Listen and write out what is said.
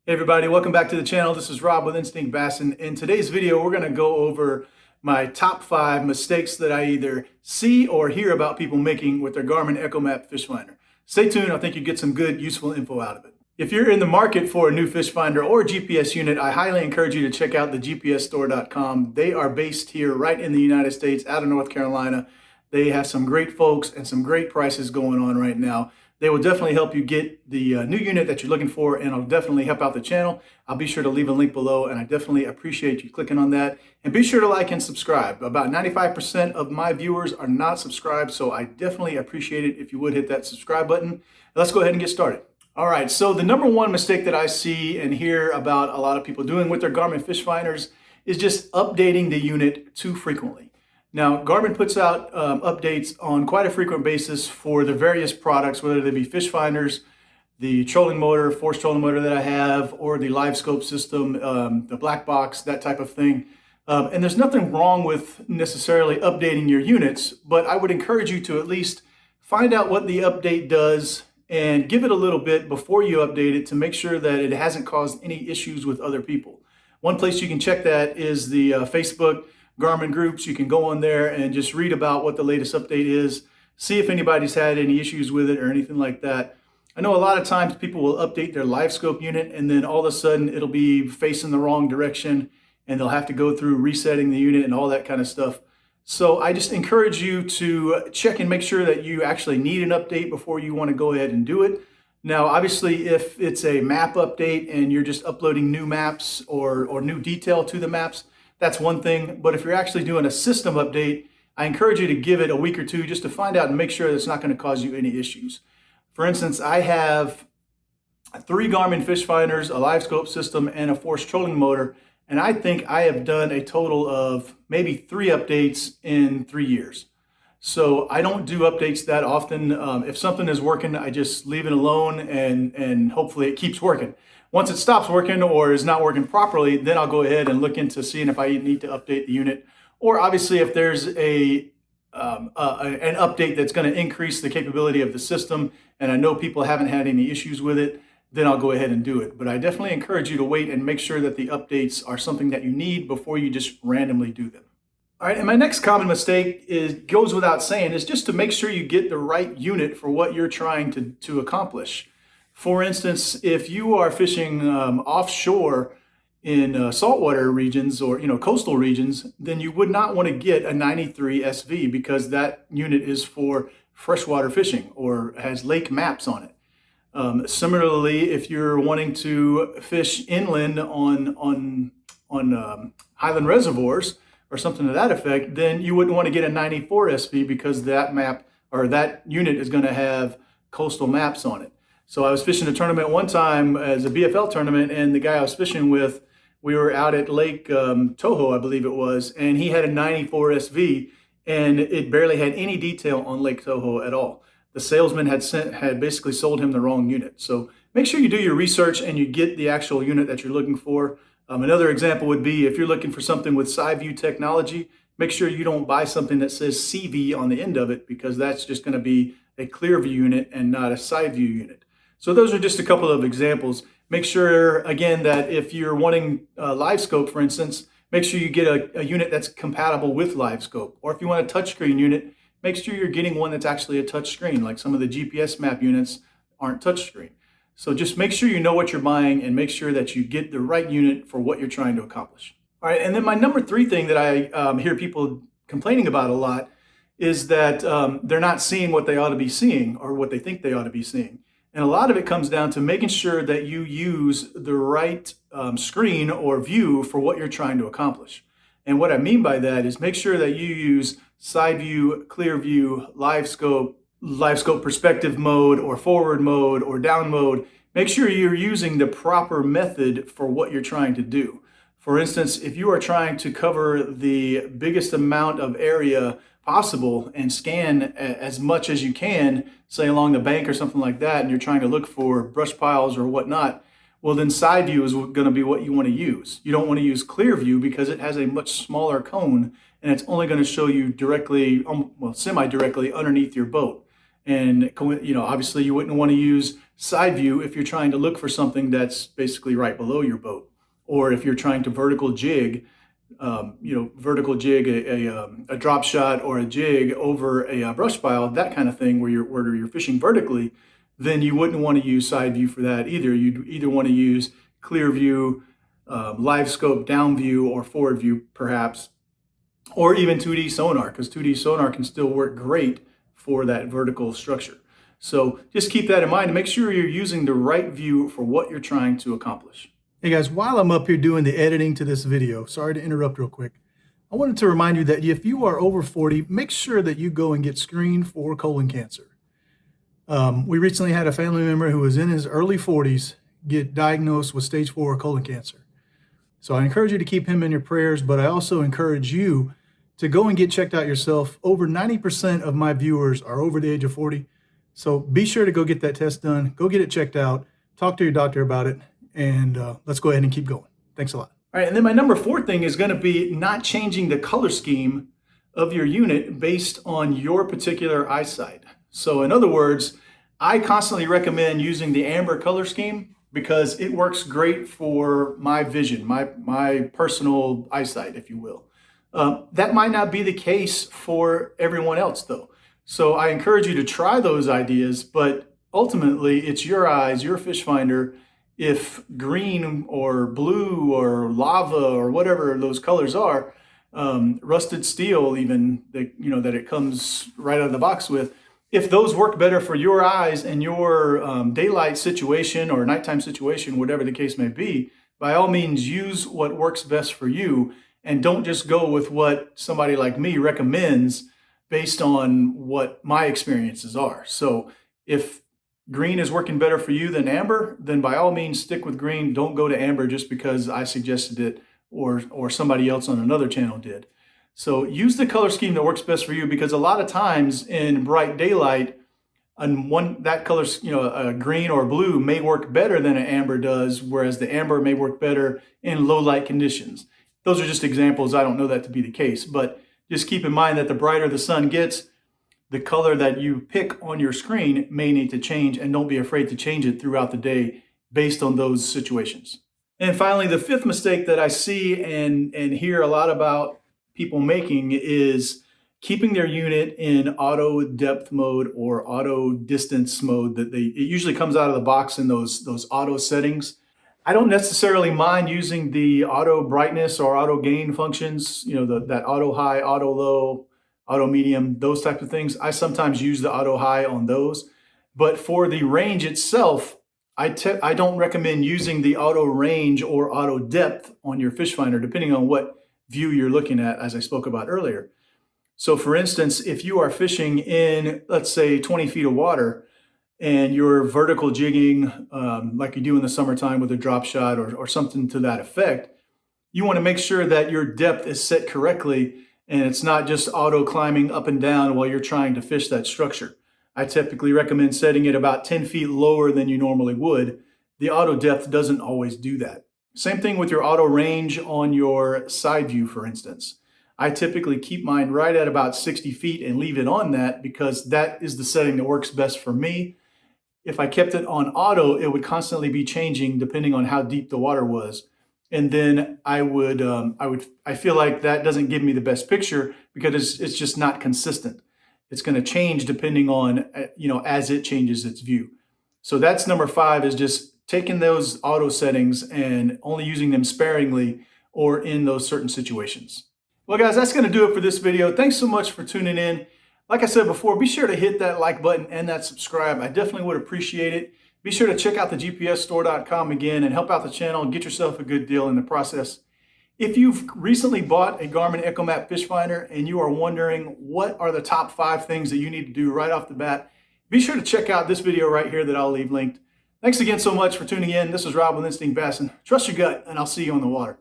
Hey everybody, welcome back to the channel. This is Rob with Instinct Bass, and in today's video we're going to go over my top 5 mistakes that I either see or hear about people making with their Garmin Echomap fish finder. Stay tuned, I think you get some good useful info out of it. If you're in the market for a new fish finder or GPS unit, I highly encourage you to check out the gpsstore.com. They are based here right in the United States, out of North Carolina. They have some great folks and some great prices going on right now. They will definitely help you get the new unit that you're looking for, and it'll definitely help out the channel. I'll be sure to leave a link below, and I definitely appreciate you clicking on that. And be sure to like and subscribe. About 95% of my viewers are not subscribed, so I definitely appreciate it if you would hit that subscribe button. Let's go ahead and get started. All right, so the number one mistake that I see and hear about a lot of people doing with their Garmin fish finders is just updating the unit too frequently. Now, Garmin puts out updates on quite a frequent basis for the various products, whether they be fish finders, the trolling motor, force trolling motor that I have, or the live scope system, the black box, that type of thing. And there's nothing wrong with necessarily updating your units, but I would encourage you to at least find out what the update does and give it a little bit before you update it to make sure that it hasn't caused any issues with other people. One place you can check that is the Facebook Garmin groups. You can go on there and just read about what the latest update is, see if anybody's had any issues with it or anything like that. I know a lot of times people will update their live scope unit and then all of a sudden it'll be facing the wrong direction and they'll have to go through resetting the unit and all that kind of stuff. So I just encourage you to check and make sure that you actually need an update before you want to go ahead and do it. Now, obviously, if it's a map update and you're just uploading new maps or new detail to the maps, that's one thing. But if you're actually doing a system update, I encourage you to give it a week or two just to find out and make sure that it's not going to cause you any issues. For instance, I have 3 Garmin fish finders, a live scope system, and a force trolling motor. And I think I have done a total of maybe 3 updates in 3 years. So I don't do updates that often. If something is working, I just leave it alone and hopefully it keeps working. Once it stops working or is not working properly, then I'll go ahead and look into seeing if I need to update the unit. Or obviously if there's an update that's going to increase the capability of the system and I know people haven't had any issues with it, then I'll go ahead and do it. But I definitely encourage you to wait and make sure that the updates are something that you need before you just randomly do them. All right, and my next common mistake goes without saying, is just to make sure you get the right unit for what you're trying to accomplish. For instance, if you are fishing offshore in saltwater regions or coastal regions, then you would not want to get a 93 SV because that unit is for freshwater fishing or has lake maps on it. Similarly, if you're wanting to fish inland on highland reservoirs or something to that effect, then you wouldn't want to get a 94 SV because that map or that unit is going to have coastal maps on it. So I was fishing a tournament one time as a BFL tournament, and the guy I was fishing with, we were out at Lake Toho, I believe it was, and he had a 94 SV, and it barely had any detail on Lake Toho at all. The salesman had basically sold him the wrong unit. So make sure you do your research and you get the actual unit that you're looking for. Another example would be if you're looking for something with side view technology, make sure you don't buy something that says CV on the end of it because that's just going to be a clear view unit and not a side view unit. So those are just a couple of examples. Make sure, again, that if you're wanting live scope, for instance, make sure you get a unit that's compatible with live scope. Or if you want a touchscreen unit, make sure you're getting one that's actually a touchscreen, like some of the GPS map units aren't touchscreen. So just make sure you know what you're buying and make sure that you get the right unit for what you're trying to accomplish. All right, and then my number 3 thing that I hear people complaining about a lot is that they're not seeing what they ought to be seeing or what they think they ought to be seeing. And a lot of it comes down to making sure that you use the right screen or view for what you're trying to accomplish. And what I mean by that is make sure that you use side view, clear view, live scope perspective mode, or forward mode, or down mode. Make sure you're using the proper method for what you're trying to do. For instance, if you are trying to cover the biggest amount of area possible and scan as much as you can, say along the bank or something like that, and you're trying to look for brush piles or whatnot, well then side view is going to be what you want to use. You don't want to use clear view because it has a much smaller cone and it's only going to show you directly, well, semi-directly underneath your boat. And obviously you wouldn't want to use side view if you're trying to look for something that's basically right below your boat, or if you're trying to vertical jig a drop shot or a jig over a brush pile, that kind of thing, where you're fishing vertically, then you wouldn't want to use side view for that either. You'd either want to use clear view, live scope down view, or forward view perhaps, or even 2D sonar, because 2D sonar can still work great for that vertical structure. So just keep that in mind and make sure you're using the right view for what you're trying to accomplish. Hey guys, while I'm up here doing the editing to this video, sorry to interrupt real quick, I wanted to remind you that if you are over 40, make sure that you go and get screened for colon cancer. We recently had a family member who was in his early 40s get diagnosed with stage 4 colon cancer. So I encourage you to keep him in your prayers, but I also encourage you to go and get checked out yourself. Over 90% of my viewers are over the age of 40. So be sure to go get that test done, go get it checked out, talk to your doctor about it, and let's go ahead and keep going. Thanks a lot. All right, and then my number 4 thing is going to be not changing the color scheme of your unit based on your particular eyesight. So in other words, I constantly recommend using the amber color scheme because it works great for my vision, my personal eyesight, if you will. That might not be the case for everyone else though. So I encourage you to try those ideas, but ultimately it's your eyes, your fish finder. If green or blue or lava or whatever those colors are, rusted steel even, that it comes right out of the box with, if those work better for your eyes and your daylight situation or nighttime situation, whatever the case may be, by all means use what works best for you, and don't just go with what somebody like me recommends based on what my experiences are. So if green is working better for you than amber, then by all means stick with green. Don't go to amber just because I suggested it or somebody else on another channel did. So use the color scheme that works best for you, because a lot of times in bright daylight, that color, a green or blue may work better than an amber does, whereas the amber may work better in low light conditions. Those are just examples. I don't know that to be the case, but just keep in mind that the brighter the sun gets, the color that you pick on your screen may need to change, and don't be afraid to change it throughout the day based on those situations. And finally, the 5th mistake that I see and hear a lot about people making is keeping their unit in auto depth mode or auto distance mode. It usually comes out of the box in those auto settings. I don't necessarily mind using the auto brightness or auto gain functions, that auto high, auto low, auto medium, those types of things. I sometimes use the auto high on those, but for the range itself, I don't recommend using the auto range or auto depth on your fish finder, depending on what view you're looking at, as I spoke about earlier. So for instance, if you are fishing in, let's say 20 feet of water, and you're vertical jigging like you do in the summertime with a drop shot or something to that effect, you want to make sure that your depth is set correctly and it's not just auto climbing up and down while you're trying to fish that structure. I typically recommend setting it about 10 feet lower than you normally would. The auto depth doesn't always do that. Same thing with your auto range on your side view, for instance. I typically keep mine right at about 60 feet and leave it on that because that is the setting that works best for me. If I kept it on auto, it would constantly be changing depending on how deep the water was. And then I feel like that doesn't give me the best picture because it's just not consistent. It's going to change depending on, as it changes its view. So that's number 5, is just taking those auto settings and only using them sparingly or in those certain situations. Well, guys, that's going to do it for this video. Thanks so much for tuning in. Like I said before, be sure to hit that like button and that subscribe. I definitely would appreciate it. Be sure to check out the gpsstore.com again and help out the channel and get yourself a good deal in the process. If you've recently bought a Garmin Echomap fish finder and you are wondering what are the top 5 things that you need to do right off the bat, be sure to check out this video right here that I'll leave linked. Thanks again so much for tuning in. This is Rob with Instinct Bassin. Trust your gut, and I'll see you on the water.